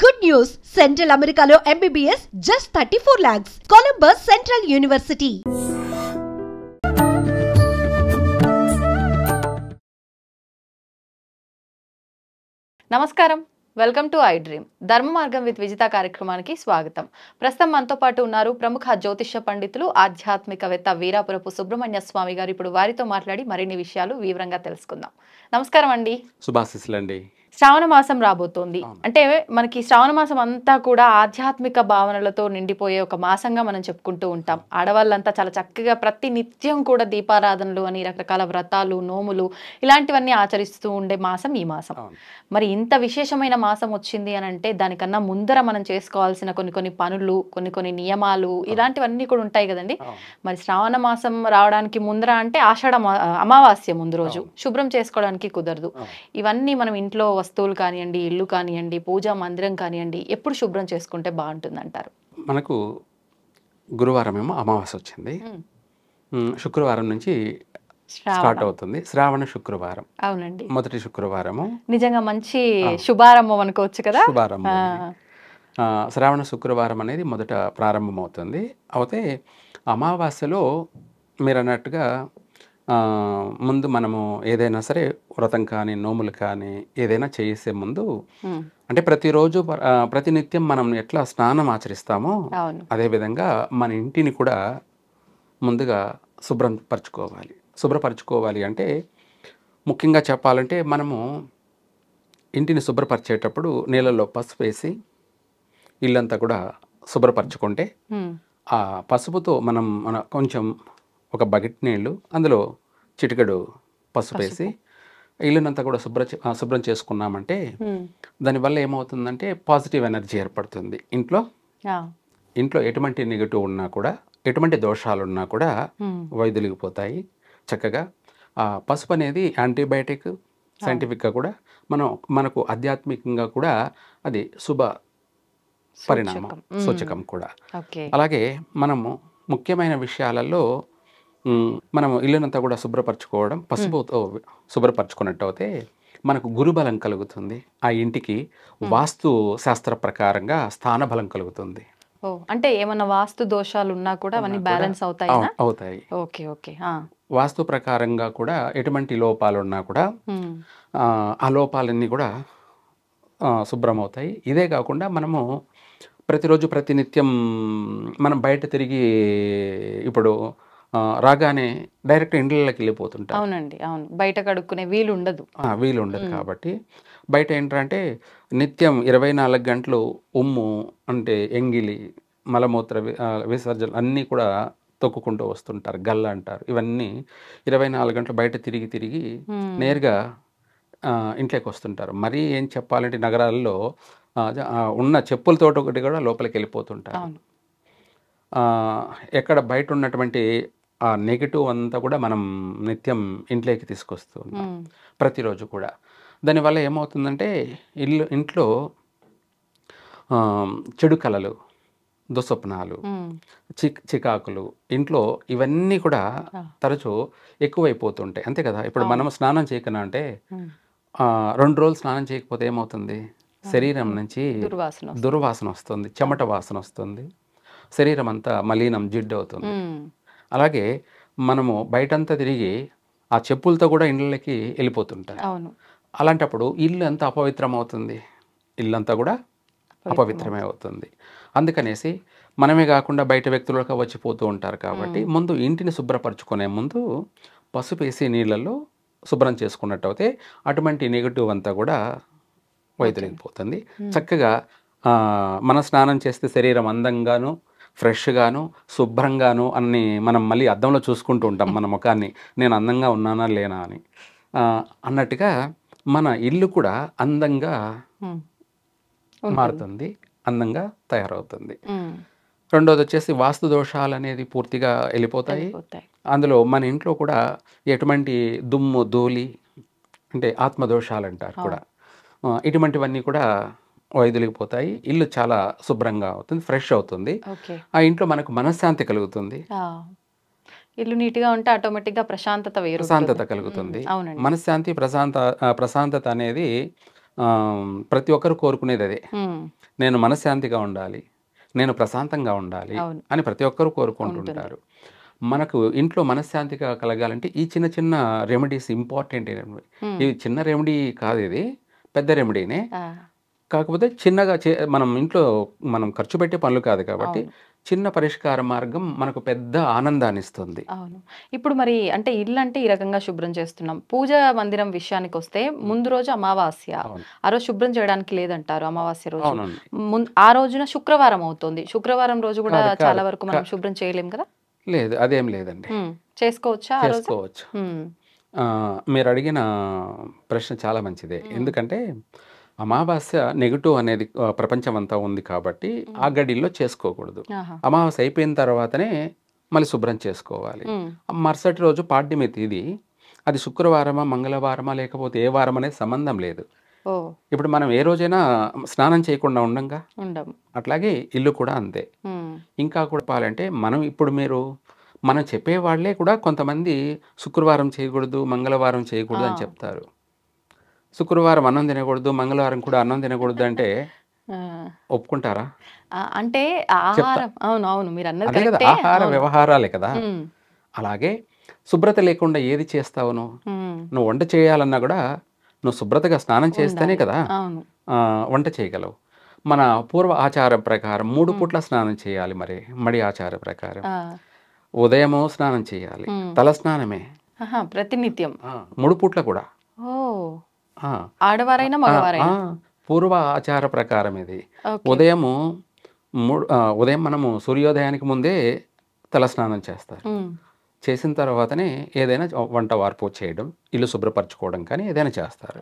Good news! Central Americano MBBS just 34 lakhs. Columbus Central University. నమస్కారం, welcome to I dream. ధర్మ మార్గం with Vijitha కార్యక్రమానికి స్వాగతం. ప్రస్తుతం మనతో పాటు ఉన్నారు ప్రముఖ జ్యోతిష్య పండితులు, ఆధ్యాత్మికవేత్త వీరాపురపు సుబ్రహ్మణ్య స్వామి గారు. ఇప్పుడు వారితో మాట్లాడి మరిన్ని విషయాలు వివరంగా తెలుసుకుందాం. నమస్కారం అండి. శుభాశీస్సులండి. శ్రావణ మాసం రాబోతోంది. అంటే మనకి శ్రావణ మాసం అంతా కూడా ఆధ్యాత్మిక భావనలతో నిండిపోయే ఒక మాసంగా మనం చెప్పుకుంటూ ఉంటాం. ఆడవాళ్ళంతా చాలా చక్కగా ప్రతి నిత్యం కూడా దీపారాధనలు అని రకరకాల వ్రతాలు, నోములు ఇలాంటివన్నీ ఆచరిస్తూ ఉండే మాసం ఈ మాసం. మరి ఇంత విశేషమైన మాసం వచ్చింది అని అంటే దానికన్నా ముందర మనం చేసుకోవాల్సిన కొన్ని పనులు, కొన్ని నియమాలు ఇలాంటివన్నీ కూడా ఉంటాయి కదండి. మరి శ్రావణ మాసం రావడానికి ముందర అంటే అమావాస్య ముందు రోజు శుభ్రం చేసుకోవడానికి కుదరదు. ఇవన్నీ మనం ఇంట్లో వస్తువులు కానివ్వండి, ఇల్లు కానివ్వండి, పూజా మందిరం కానివ్వండి, ఎప్పుడు శుభ్రం చేసుకుంటే బాగుంటుంది అంటారు? మనకు గురువారం ఏమో అమావాస్య వచ్చింది, శుక్రవారం నుంచి స్టార్ట్ అవుతుంది శ్రావణ శుక్రవారం. అవునండి, మొదటి శుక్రవారము నిజంగా మంచి శుభారంభం అనుకోవచ్చు కదా. శుభారంభం. శ్రావణ శుక్రవారం అనేది మొదట ప్రారంభం అవుతుంది. అయితే అమావాస్యలో మీరు అన్నట్టుగా ముందు మనము ఏదైనా సరే వ్రతం కానీ నోములు కానీ ఏదైనా చేసే ముందు అంటే ప్రతిరోజు ప్రతినిత్యం మనం ఎట్లా స్నానం ఆచరిస్తామో అదేవిధంగా మన ఇంటిని కూడా ముందుగా శుభ్రపరచుకోవాలి అంటే ముఖ్యంగా చెప్పాలంటే మనము ఇంటిని శుభ్రపరిచేటప్పుడు నీళ్ళల్లో పసుపు వేసి ఇల్లంతా కూడా శుభ్రపరచుకుంటే ఆ పసుపుతో మన కొంచెం ఒక బకెట్ నీళ్ళు అందులో చిటికెడు పసుపు వేసి ఇల్లునంతా కూడా శుభ్రం చేసుకున్నామంటే దానివల్ల ఏమవుతుందంటే పాజిటివ్ ఎనర్జీ ఏర్పడుతుంది ఇంట్లో ఎటువంటి నెగటివ్ ఉన్నా కూడా, ఎటువంటి దోషాలు ఉన్నా కూడా వైదొలిగిపోతాయి చక్కగా. ఆ పసుపు అనేది యాంటీబయాటిక్, సైంటిఫిక్గా కూడా మనకు ఆధ్యాత్మికంగా కూడా అది శుభ పరిణామం, సూచకం కూడా. అలాగే మనము ముఖ్యమైన విషయాలలో మనము ఇల్లునంతా కూడా శుభ్రపరచుకోవడం, పసుపుతో శుభ్రపరచుకున్నట్టు అయితే మనకు గురుబలం కలుగుతుంది. ఆ ఇంటికి వాస్తు శాస్త్ర ప్రకారంగా స్థానబలం కలుగుతుంది. అంటే ఏమన్నా వాస్తు దోషాలు ఉన్నా కూడా అవన్నీ బ్యాలెన్స్ అవుతాయి. వాస్తు ప్రకారంగా కూడా ఎటువంటి లోపాలు ఉన్నా కూడా ఆ లోపాలన్నీ కూడా శుభ్రమవుతాయి. ఇదే కాకుండా మనము ప్రతిరోజు ప్రతినిత్యం మనం బయట తిరిగి ఇప్పుడు రాగానే డైరెక్ట్ ఇండ్లకి వెళ్ళిపోతుంటాం. అవునండి, అవును. బయట కడుక్కునే వీలు ఉండదు కాబట్టి బయట ఏంటంటే నిత్యం 24 గంటలు ఉమ్ము అంటే ఎంగిలి, మలమూత్ర విసర్జన అన్నీ కూడా తొక్కుకుంటూ వస్తుంటారు, గల్ల అంటారు. ఇవన్నీ 24 గంటలు బయట తిరిగి నేరుగా ఇంట్లోకి వస్తుంటారు. మరీ ఏం చెప్పాలంటే నగరాల్లో ఉన్న చెప్పులతోటి ఒకటి కూడా లోపలికి వెళ్ళిపోతుంటారు. ఎక్కడ బయట ఉన్నటువంటి ఆ నెగిటివ్ అంతా కూడా మనం నిత్యం ఇంట్లోకి తీసుకొస్తూ ఉంటాం ప్రతిరోజు కూడా. దానివల్ల ఏమవుతుందంటే ఇంట్లో చెడు కళలు, దుస్వప్నాలు, చికాకులు ఇంట్లో ఇవన్నీ కూడా తరచూ ఎక్కువైపోతుంటాయి. అంతే కదా. ఇప్పుడు మనం స్నానం చేయకనా అంటే 2 రోజులు స్నానం చేయకపోతే ఏమవుతుంది, శరీరం నుంచి దుర్వాసన వస్తుంది, చెమట వాసన వస్తుంది, శరీరం అంతా మలీనం, జిడ్డు అవుతుంది. అలాగే మనము బయటంతా తిరిగి ఆ చెప్పులతో కూడా ఇళ్ళకి వెళ్ళిపోతుంటారు. అలాంటప్పుడు ఇల్లు అంతా అపవిత్రం అవుతుంది, ఇల్లంతా కూడా అపవిత్రమే అవుతుంది. అందుకనేసి మనమే కాకుండా బయట వ్యక్తులకు వచ్చిపోతూ ఉంటారు. కాబట్టి ముందు ఇంటిని శుభ్రపరచుకునే ముందు పసుపు వేసి నీళ్ళల్లో శుభ్రం చేసుకున్నట్టు అయితే అటువంటి నెగిటివ్ అంతా కూడా వైదొలిగిపోతుంది. చక్కగా మన స్నానం చేస్తే శరీరం అందంగాను, ఫ్రెష్గాను, శుభ్రంగాను అన్ని మనం మళ్ళీ అద్దంలో చూసుకుంటూ ఉంటాం మన ముఖాన్ని, నేను అందంగా ఉన్నానా లేనా అని అన్నట్టుగా మన ఇల్లు కూడా అందంగా మారుతుంది, అందంగా తయారవుతుంది. రెండోది వచ్చేసి వాస్తు దోషాలు అనేది పూర్తిగా వెళ్ళిపోతాయి. అందులో మన ఇంట్లో కూడా ఎటువంటి దుమ్ము, ధూళి అంటే ఆత్మదోషాలు అంటారు కూడా, ఇటువంటివన్నీ కూడా వైదొలిగిపోతాయి. ఇల్లు చాలా శుభ్రంగా అవుతుంది, ఫ్రెష్ అవుతుంది. ఆ ఇంట్లో మనకు మనశ్శాంతి కలుగుతుంది. ఇల్లు నీట్గా ఉంటే ఆటోమేటిక్గా ప్రశాంతత కలుగుతుంది. మనశ్శాంతి, ప్రశాంతత అనేది ప్రతి ఒక్కరు కోరుకునేది అదే. నేను మనశ్శాంతిగా ఉండాలి, నేను ప్రశాంతంగా ఉండాలి అవును. అని ప్రతి ఒక్కరూ కోరుకుంటుంటారు. మనకు ఇంట్లో మనశ్శాంతిగా కలగాలంటే ఈ చిన్న చిన్న రెమెడీస్ ఇంపార్టెంట్. ఇది చిన్న రెమెడీ కాదు, ఇది పెద్ద రెమెడీనే. ఆ, కాకపోతే చిన్నగా మనం ఇంట్లో మనం ఖర్చు పెట్టే పనులు కాదు కాబట్టి అవును. చిన్న పరిష్కార మార్గం మనకు పెద్ద ఆనందాన్ని ఇస్తుంది. అవును. ఇప్పుడు మరి అంటే ఇల్లు అంటే ఈ రకంగా శుభ్రం చేస్తున్నాం. పూజ మందిరం విషయానికి వస్తే ముందు రోజు అమావాస్య. అవును. ఆ రోజు శుభ్రం చేయడానికి లేదంటారు అమావాస్య రోజు. అవునండి. ఆ రోజున శుక్రవారం అవుతుంది. శుక్రవారం రోజు కూడా కాదు, చాలా కాదు, వరకు మనం శుభ్రం చేయలేం కదా. లేదు, అదేం లేదండి, చేసుకోవచ్చా ఆ రోజు? చేసుకోవచ్చు. మీరు అడిగిన ప్రశ్న చాలా మంచిదే. ఎందుకంటే అమావాస్య నెగిటివ్ అనేది ప్రపంచం అంతా ఉంది కాబట్టి ఆ గడిలో చేసుకోకూడదు. ఆహా. అమావాస్య అయిపోయిన తర్వాతనే మళ్ళీ శుభ్రం చేసుకోవాలి. మరుసటి రోజు పాడ్యమి తిథి, అది శుక్రవారమా మంగళవారమా లేకపోతే ఏ వారం అనేది సంబంధం లేదు. ఓ, ఇప్పుడు మనం ఏ రోజైనా స్నానం చేయకుండా ఉండంగా, ఉండము. అట్లాగే ఇల్లు కూడా అంతే. ఇంకా కూడా చెప్పాలంటే మనం చెప్పేవాళ్లే కూడా కొంతమంది శుక్రవారం చేయకూడదు, మంగళవారం చేయకూడదు అని చెప్తారు. శుక్రవారం అన్నం తినకూడదు, మంగళవారం కూడా అన్నం తినకూడదు అంటే ఒప్పుకుంటారా? అంటే ఆహారం, అవును అవును, మీరు అన్నది అదే కదా, కరెక్టే. ఆహార వ్యవహారాలే కదా. ఉమ్, అలాగే శుభ్రత లేకుండా ఏది చేస్తావు? నువ్వు వంట చేయాలన్నా కూడా నువ్వు శుభ్రతగా స్నానం చేస్తేనే కదా అవును. వంట చేయగలవు. మన పూర్వ ఆచారం ప్రకారం 3 పూట్ల స్నానం చేయాలి. మరి మడి ఆచార ప్రకారం ఉదయము స్నానం చేయాలి, తల స్నానమే ప్రతినిత్యం 3 పూట్ల కూడా. ఓ, ఆడవారైనా మగవారైనా? పూర్వ ఆచార ప్రకారం ఇది. ఉదయము ఉదయం మనము సూర్యోదయానికి ముందే తల స్నానం చేస్తారు. చేసిన తర్వాతనే ఏదైనా వంట వార్పు చేయడం, ఇల్లు శుభ్రపరచుకోవడం కానీ ఏదైనా చేస్తారు.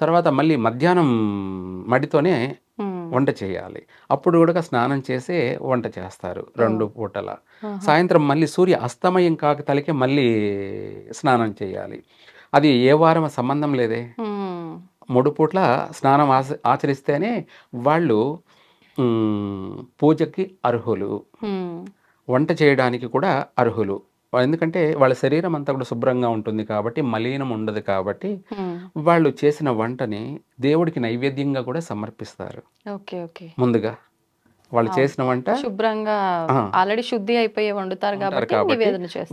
తర్వాత మళ్ళీ మధ్యాహ్నం మడితోనే వంట చేయాలి. అప్పుడు కూడా స్నానం చేసే వంట చేస్తారు 2 పూటల. సాయంత్రం మళ్ళీ సూర్య అస్తమయం కాకతలకే మళ్ళీ స్నానం చేయాలి. అది ఏ వారం సంబంధం లేదే. 3 పూట్ల స్నానం ఆచరిస్తేనే వాళ్ళు పూజకి అర్హులు, వంట చేయడానికి కూడా అర్హులు. ఎందుకంటే వాళ్ళ శరీరం అంతా కూడా శుభ్రంగా ఉంటుంది కాబట్టి, మలినం ఉండదు కాబట్టి వాళ్ళు చేసిన వంటని దేవుడికి నైవేద్యంగా కూడా సమర్పిస్తారు. ముందుగా వాళ్ళు చేసిన వంట శుభ్రంగా ఆల్రెడీ శుద్ధి అయిపోయి వండుతారు కాబట్టి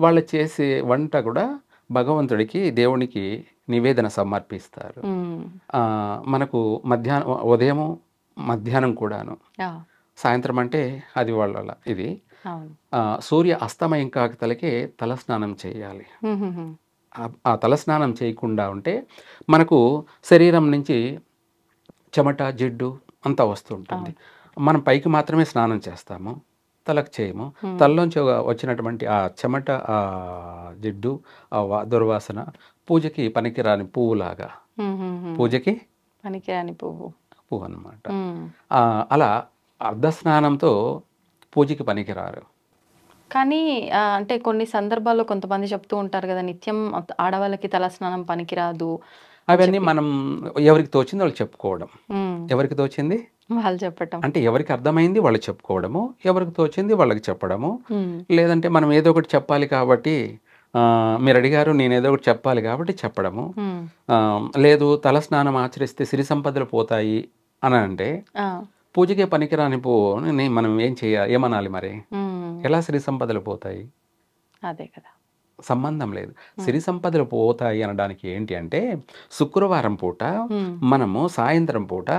వాళ్ళు చేసే వంట కూడా భగవంతుడికి దేవునికి నివేదన సమర్పిస్తారు. మనకు ఉదయము మధ్యాహ్నం కూడాను, సాయంత్రం అంటే అది వాళ్ళ ఇది. సూర్య అస్తమయం కాకతలకే తలస్నానం చేయాలి. ఆ తలస్నానం చేయకుండా ఉంటే మనకు శరీరం నుంచి చెమట జిడ్డు అంతా వస్తుంటుంది. మనం పైకి మాత్రమే స్నానం చేస్తాము, తలకు చేయము. తలలోంచి వచ్చినటువంటి ఆ చెమట, ఆ జిడ్డు, ఆ దుర్వాసన పూజకి పనికిరాని పువ్వులాగా, పూజకి పనికిరాని పువ్వు అన్నమాట. అలా అర్ధస్నానంతో పూజకి పనికిరారు. కానీ అంటే కొన్ని సందర్భాల్లో కొంతమంది చెప్తూ ఉంటారు కదా, నిత్యం ఆడవాళ్ళకి తలస్నానం పనికిరాదు. అవన్నీ మనం ఎవరికి తోచింది వాళ్ళు చెప్పుకోవడం. ఎవరికి తోచింది వాళ్ళు చెప్పటం, అంటే ఎవరికి అర్థమైంది వాళ్ళు చెప్పుకోవడము, ఎవరికి తోచింది వాళ్ళకి చెప్పడము. లేదంటే మనం ఏదో ఒకటి చెప్పాలి కాబట్టి, మీరు అడిగారు నేను ఏదో ఒకటి చెప్పాలి కాబట్టి చెప్పడము. లేదు తలస్నానం ఆచరిస్తే సిరి సంపదలు పోతాయి అని అంటే, పూజకే పనికిరాని పువ్వుని మనం ఏమనాలి మరి? ఎలా సిరి సంపదలు పోతాయి? అదే కదా, సంబంధం లేదు. సిరి సంపదలు పోతాయి అనడానికి ఏంటి అంటే, శుక్రవారం పూట మనము సాయంత్రం పూట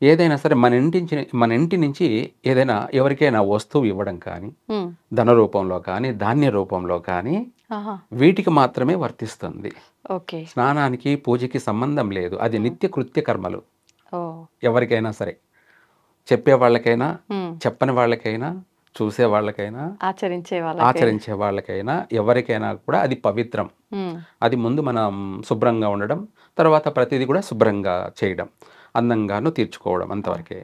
ఏదైనా సరే మన ఇంటి నుంచి ఏదైనా ఎవరికైనా వస్తువు ఇవ్వడం కానీ, ధన రూపంలో కానీ ధాన్య రూపంలో కానీ, వీటికి మాత్రమే వర్తిస్తుంది. స్నానానికి పూజకి సంబంధం లేదు. అది నిత్య కృత్య కర్మలు. ఎవరికైనా సరే, చెప్పే వాళ్ళకైనా చెప్పని వాళ్ళకైనా, చూసే వాళ్ళకైనా, ఆచరించే వాళ్ళకైనా, ఎవరికైనా కూడా అది పవిత్రం. అది ముందు మనం శుభ్రంగా ఉండడం, తర్వాత ప్రతిదీ కూడా శుభ్రంగా చేయడం, అందంగాను తీర్చుకోవడం, అంతవరకే.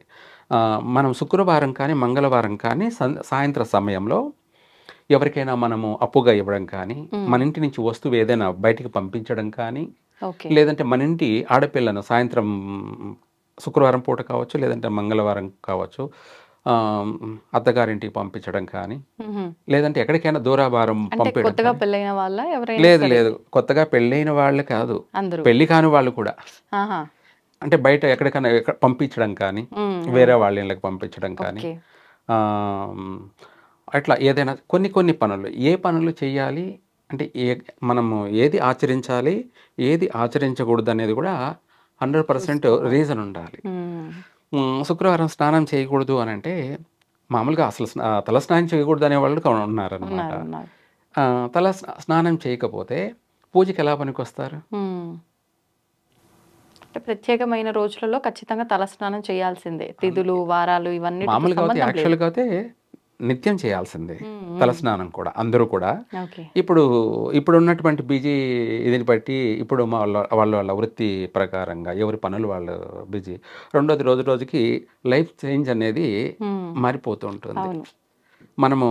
మనం శుక్రవారం కానీ మంగళవారం కానీ సాయంత్రం సమయంలో ఎవరికైనా మనము అప్పుగా ఇవ్వడం కానీ, మన ఇంటి నుంచి వస్తువు ఏదైనా బయటికి పంపించడం కానీ, లేదంటే మన ఇంటి ఆడపిల్లను సాయంత్రం శుక్రవారం పూట కావచ్చు, లేదంటే మంగళవారం కావచ్చు, అత్తగారింటికి పంపించడం కానీ, లేదంటే ఎక్కడికైనా దూరాభారం పంపించడం. లేదు, కొత్తగా పెళ్ళైన వాళ్ళు కాదు, పెళ్లి కాని వాళ్ళు కూడా అంటే బయట ఎక్కడికైనా పంపించడం కానీ, వేరే వాళ్ళ ఇళ్ళకి పంపించడం కానీ, ఓకే. అట్లా ఏదైనా కొన్ని పనులు ఏ పనులు చేయాలి అంటే మనము ఏది ఆచరించాలి, ఏది ఆచరించకూడదు అనేది కూడా 100% రీజన్ ఉండాలి. శుక్రవారం స్నానం చేయకూడదు అని అంటే మామూలుగా అసలు తల స్నానం చేయకూడదు అనే వాళ్ళు ఉన్నారనమాట. తల స్నానం చేయకపోతే పూజకి ఎలా పనికొస్తారు? అంటే ప్రత్యేకమైన రోజులలో ఖచ్చితంగా తల స్నానం చేయాల్సిందే. తిథులు, వారాలు ఇవన్నీ మామూలుగా అయితే యాక్చువల్గా అయితే నిత్యం చేయాల్సిందే తల స్నానం కూడా, అందరూ కూడా. ఇప్పుడు ఉన్నటువంటి బిజీ ఇదిని బట్టి ఇప్పుడు వాళ్ళ వృత్తి ప్రకారంగా ఎవరి పనులు వాళ్ళు బిజీ. రెండోది రోజు రోజుకి లైఫ్ చేంజ్ అనేది మారిపోతూ ఉంటుంది. మనము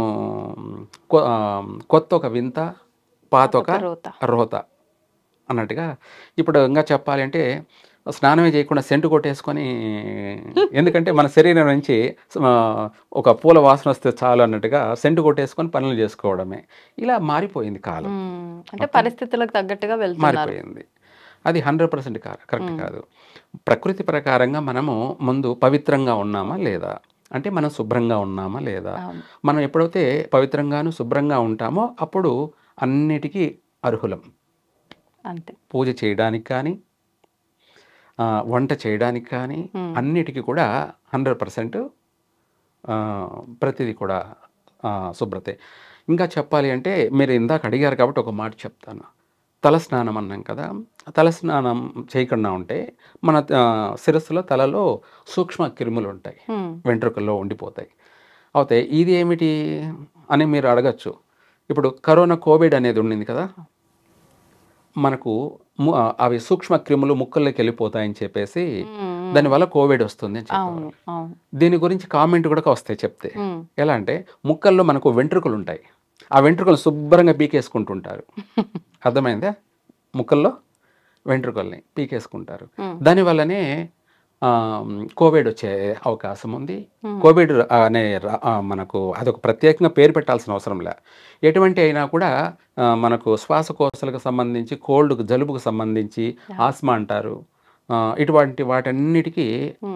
కొత్త ఒక వింత, పాత ఒక రోత అన్నట్టుగా. ఇప్పుడు ఇంకా చెప్పాలి అంటే స్నానమే చేయకుండా సెంటు కొట్టేసుకొని, ఎందుకంటే మన శరీరం నుంచి ఒక పూల వాసన వస్తే చాలు అన్నట్టుగా సెంటు కొట్టేసుకొని పనులు చేసుకోవడమే. ఇలా మారిపోయింది కాలం. అంటే పరిస్థితులకు తగ్గట్టుగా మారిపోయింది. అది 100% కరెక్ట్ కాదు. ప్రకృతి ప్రకారంగా మనము ముందు పవిత్రంగా ఉన్నామా లేదా, అంటే మనం శుభ్రంగా ఉన్నామా లేదా. మనం ఎప్పుడైతే పవిత్రంగాను శుభ్రంగా ఉంటామో అప్పుడు అన్నిటికీ అర్హులం. అంతే. పూజ చేయడానికి కానీ, వంట చేయడానికి కానీ, అన్నిటికీ కూడా 100% ప్రతిదీ కూడా శుభ్రతే. ఇంకా చెప్పాలి అంటే మీరు ఇందాక అడిగారు కాబట్టి ఒక మాట చెప్తాను. తలస్నానం అన్నాం కదా, తలస్నానం చేయకుండా ఉంటే మన శిరస్సులో, తలలో సూక్ష్మ క్రిములు ఉంటాయి, వెంట్రుకల్లో ఉండిపోతాయి. అయితే ఇది ఏమిటి అని మీరు అడగచ్చు. ఇప్పుడు కోవిడ్ అనేది ఉండింది కదా, మనకు అవి సూక్ష్మ క్రిములు ముక్కల్లోకి వెళ్ళిపోతాయని చెప్పేసి దానివల్ల కోవిడ్ వస్తుంది అని చెప్పారు. దీని గురించి కామెంట్ కూడా వస్తాయి చెప్తే. ఎలా అంటే ముక్కల్లో మనకు వెంట్రుకలు ఉంటాయి, ఆ వెంట్రుకలు శుభ్రంగా పీకేసుకుంటుంటారు. అర్థమైందా? ముక్కల్లో వెంట్రుకల్ని పీకేసుకుంటారు. దానివల్లనే కోవిడ్ వచ్చే అవకాశం ఉంది. కోవిడ్ అనే మనకు అదొక ప్రత్యేకంగా పేరు పెట్టాల్సిన అవసరం లే. ఎటువంటి అయినా కూడా మనకు శ్వాసకోశాలకు సంబంధించి, కోల్డ్కు, జలుబుకు సంబంధించి, ఆస్మా అంటారు, ఇటువంటి వాటన్నిటికీ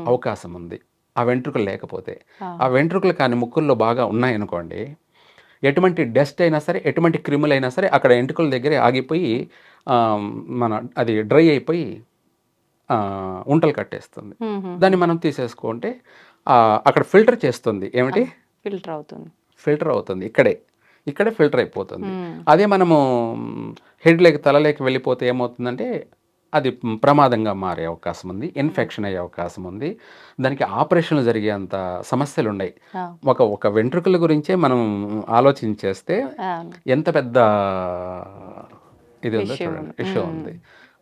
అవకాశం ఉంది ఆ వెంట్రుకలు లేకపోతే. ఆ వెంట్రుకలు కానీ ముక్కుల్లో బాగా ఉన్నాయనుకోండి, ఎటువంటి డస్ట్ అయినా సరే, ఎటువంటి క్రిములైనా సరే అక్కడ వెంట్రుకల దగ్గరే ఆగిపోయి అది డ్రై అయిపోయి ఉంటలు కట్టేస్తుంది. దాన్ని మనం తీసేసుకుంటే అక్కడ ఫిల్టర్ చేస్తుంది. ఏమిటి? ఫిల్టర్ అవుతుంది. ఇక్కడే ఫిల్టర్ అయిపోతుంది. అదే మనము తలలోకి వెళ్ళిపోతే ఏమవుతుందంటే అది ప్రమాదంగా మారే అవకాశం ఉంది, ఇన్ఫెక్షన్ అయ్యే అవకాశం ఉంది. దానికి ఆపరేషన్లు జరిగేంత సమస్యలు ఉన్నాయి. ఒక వెంట్రుకల గురించే మనం ఆలోచించేస్తే ఎంత పెద్ద ఇది ఉందో చూడండి, ఇష్యూ ఉంది.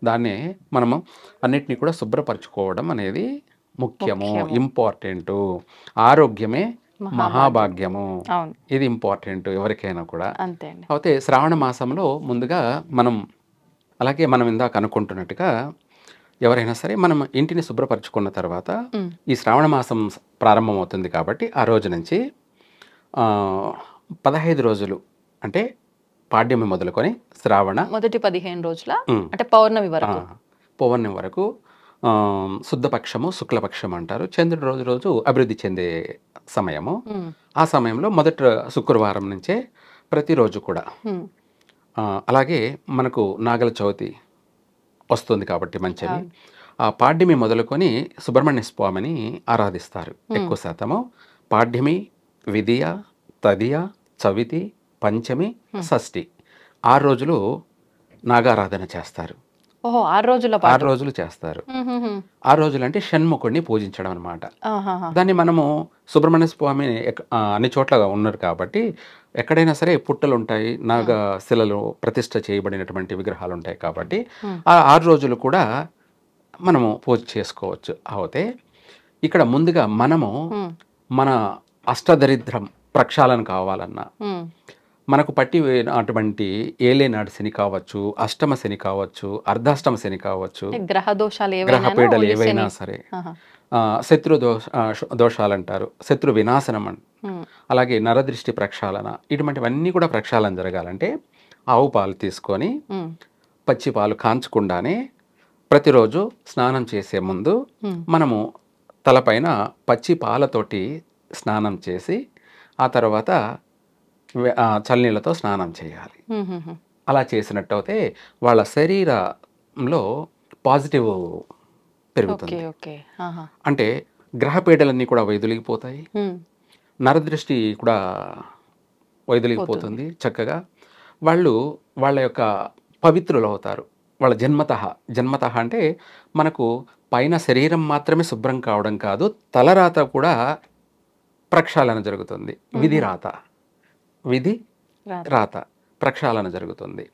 దాన్ని మనము అన్నిటినీ కూడా శుభ్రపరచుకోవడం అనేది ముఖ్యము, ఇంపార్టెంట్. ఆరోగ్యమే మహాభాగ్యము, ఇది ఇంపార్టెంట్ ఎవరికైనా కూడా. అయితే శ్రావణ మాసంలో ముందుగా అలాగే మనం ఇందాక అనుకుంటున్నట్టుగా ఎవరైనా సరే మనం ఇంటిని శుభ్రపరచుకున్న తర్వాత ఈ శ్రావణ మాసం ప్రారంభమవుతుంది కాబట్టి ఆ రోజు నుంచి 15 రోజులు, అంటే పాడ్యమి మొదలుకొని శ్రావణ మొదటి 15 రోజుల, అంటే పౌర్ణమి వరకు శుద్ధపక్షము, శుక్లపక్షం అంటారు. చంద్రుడు రోజు అభివృద్ధి చెందే సమయము. ఆ సమయంలో మొదటి శుక్రవారం నుంచే ప్రతిరోజు కూడా. అలాగే మనకు నాగల చవితి వస్తుంది కాబట్టి మంచిది. ఆ పాడ్యమి మొదలుకొని సుబ్రహ్మణ్య స్వామిని ఆరాధిస్తారు ఎక్కువ శాతము. పాడ్యమి, విదియ, తదియ, చవితి, పంచమి, షష్ఠి 6 రోజులు నాగారాధన చేస్తారు. 6 రోజులు చేస్తారు. 6 రోజులు అంటే షణ్ముఖుడిని పూజించడం అనమాట. దాన్ని మనము సుబ్రహ్మణ్య స్వామి అన్ని చోట్ల ఉన్నారు కాబట్టి ఎక్కడైనా సరే పుట్టలు ఉంటాయి, నాగశిలలో ప్రతిష్ఠ చేయబడినటువంటి విగ్రహాలు ఉంటాయి కాబట్టి ఆ 6 రోజులు కూడా మనము పూజ చేసుకోవచ్చు. అయితే ఇక్కడ ముందుగా మనము మన అష్టదరిద్రం ప్రక్షాళన కావాలన్నా, మనకు పట్టి అటువంటి ఏలేనాడు శని కావచ్చు, అష్టమ శని కావచ్చు, అర్ధాష్టమ శని కావచ్చు, గ్రహపీడలు ఏవైనా సరే, శత్రు దోషాలు అంటారు, శత్రు వినాశనం అలాగే నరదృష్టి ప్రక్షాళన, ఇటువంటివన్నీ కూడా ప్రక్షాళన జరగాలంటే ఆవు పాలు తీసుకొని పచ్చి పాలు కాంచకుండానే ప్రతిరోజు స్నానం చేసే ముందు మనము తలపైన పచ్చి పాలతోటి స్నానం చేసి ఆ తర్వాత చల్లనీళ్ళతో స్నానం చేయాలి. అలా చేసినట్టయితే వాళ్ళ శరీరంలో పాజిటివ్ పెరుగుతుంది. అంటే గ్రహపీడలన్నీ కూడా వైదొలిగిపోతాయి, నరదృష్టి కూడా వైదొలిగిపోతుంది. చక్కగా వాళ్ళు వాళ్ళ యొక్క పవిత్రులు అవుతారు. వాళ్ళ జన్మత అంటే మనకు పైన శరీరం మాత్రమే శుభ్రం కావడం కాదు, తలరాత కూడా ప్రక్షాళన జరుగుతుంది. విధి రాత ప్రక్షాళన జరుగుతుంది.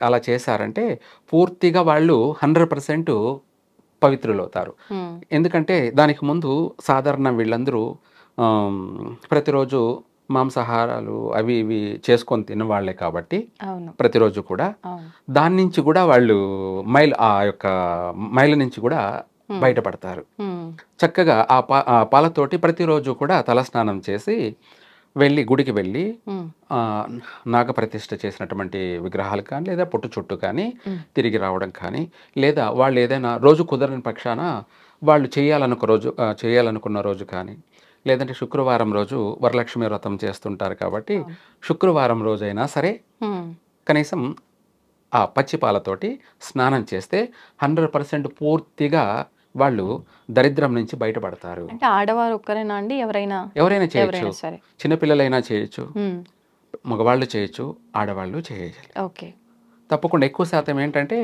అలా చేశారంటే పూర్తిగా వాళ్ళు 100% పవిత్రులు అవుతారు. ఎందుకంటే దానికి ముందు సాధారణ వీళ్ళందరూ ప్రతిరోజు మాంసాహారాలు అవి ఇవి చేసుకొని తినవాళ్లే కాబట్టి ప్రతిరోజు కూడా దాని నుంచి కూడా వాళ్ళు ఆ యొక్క మైల నుంచి కూడా బయటపడతారు. చక్కగా ఆ పాలతోటి ప్రతిరోజు కూడా తలస్నానం చేసి గుడికి వెళ్ళి నాగప్రతిష్ఠ చేసినటువంటి విగ్రహాలు కానీ లేదా పొట్టు చుట్టూ కానీ తిరిగి రావడం కానీ, లేదా వాళ్ళు ఏదైనా రోజు కుదరని పక్షాన వాళ్ళు చేయాలనుకున్న రోజు కానీ, లేదంటే శుక్రవారం రోజు వరలక్ష్మి వ్రతం చేస్తుంటారు కాబట్టి శుక్రవారం రోజైనా సరే కనీసం ఆ పచ్చి పాలతోటి స్నానం చేస్తే 100% పూర్తిగా వాళ్ళు దరిద్రం నుంచి బయటపడతారు. అంటే ఆడవారు ఒక్కరేనా అండి? ఎవరైనా చేయొచ్చు, చిన్నపిల్లలైనా చేయొచ్చు, మగవాళ్ళు చేయొచ్చు, ఆడవాళ్ళు చేయొచ్చు. తప్పకుండా ఎక్కువ శాతం ఏంటంటే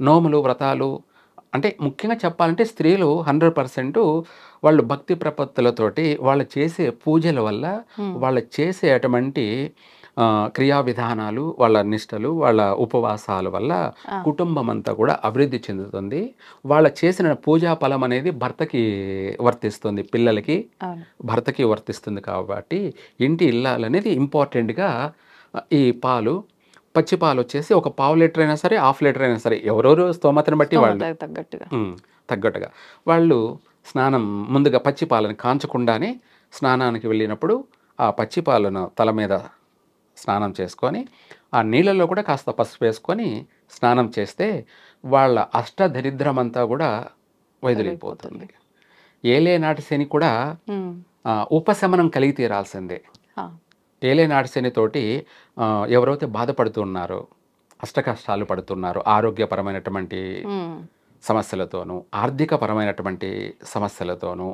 నోములు వ్రతాలు అంటే ముఖ్యంగా చెప్పాలంటే స్త్రీలు 100% వాళ్ళు భక్తి ప్రపత్తులతోటి వాళ్ళు చేసే పూజల వల్ల వాళ్ళు చేసే అటువంటి క్రియా విధానాలు, వాళ్ళ నిష్టలు, వాళ్ళ ఉపవాసాల వల్ల కుటుంబం అంతా కూడా అభివృద్ధి చెందుతుంది. వాళ్ళ చేసిన పూజా ఫలం అనేది భర్తకి వర్తిస్తుంది, పిల్లలకి భర్తకి వర్తిస్తుంది. కాబట్టి ఇంటి ఇల్లాలనేది ఇంపార్టెంట్గా ఈ పచ్చి పాలు వచ్చేసి ఒక 1/2 లీటర్ అయినా సరే 1/2 లీటర్ అయినా సరే ఎవరెవరు స్తోమతను బట్టి వాళ్ళు తగ్గట్టుగా వాళ్ళు స్నానం ముందుగా పచ్చి పాలను కాంచకుండానే స్నానానికి వెళ్ళినప్పుడు ఆ పచ్చి పాలను తల మీద స్నానం చేసుకొని ఆ నీళ్ళల్లో కూడా కాస్త పసుపు వేసుకొని స్నానం చేస్తే వాళ్ళ అష్టదరిద్రం అంతా కూడా వైదొలిగిపోతుంది. ఏలేనాటి శని కూడా ఉపశమనం కలిగి తీరాల్సిందే. ఏలేనాటి శనితోటి ఎవరైతే బాధపడుతున్నారో, అష్ట కష్టాలు పడుతున్నారో, ఆరోగ్యపరమైనటువంటి సమస్యలతోనూ, ఆర్థిక పరమైనటువంటి సమస్యలతోనూ,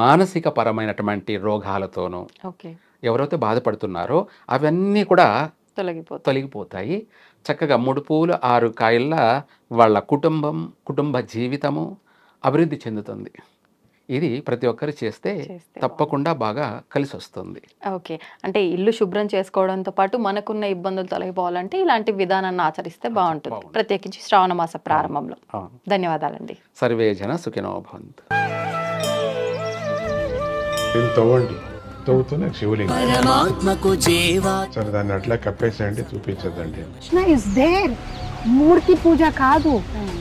మానసిక పరమైనటువంటి రోగాలతోనూ ఎవరైతే బాధపడుతున్నారో అవన్నీ కూడా తొలగిపోతాయి. చక్కగా 3 పూలు 6 కాయల వాళ్ళ కుటుంబ జీవితము అభివృద్ధి చెందుతుంది. ఇది ప్రతి ఒక్కరు చేస్తే తప్పకుండా బాగా కలిసి వస్తుంది. అంటే ఇల్లు శుభ్రం చేసుకోవడంతో పాటు మనకున్న ఇబ్బందులు తొలగిపోవాలంటే ఇలాంటి విధానాన్ని ఆచరిస్తే బాగుంటుంది, ప్రత్యేకించి శ్రావణ మాస ప్రారంభంలో. ధన్యవాదాలండి. సర్వే జన సుఖినో భవంతు. తవ్వుతూనే శివలింగం సరే దాన్ని అట్లా కప్పేసేయండి, చూపించదండి. మూర్తి పూజ కాదు,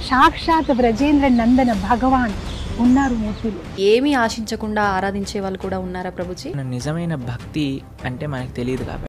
సాక్షాత్ బ్రజేంద్ర నందన భగవాన్ ఉన్నారు మూర్తులు. ఏమీ ఆశించకుండా ఆరాధించే వాళ్ళు కూడా ఉన్నారా ప్రభుజీ? నిజమైన భక్తి అంటే మనకు తెలియదు కాబట్టి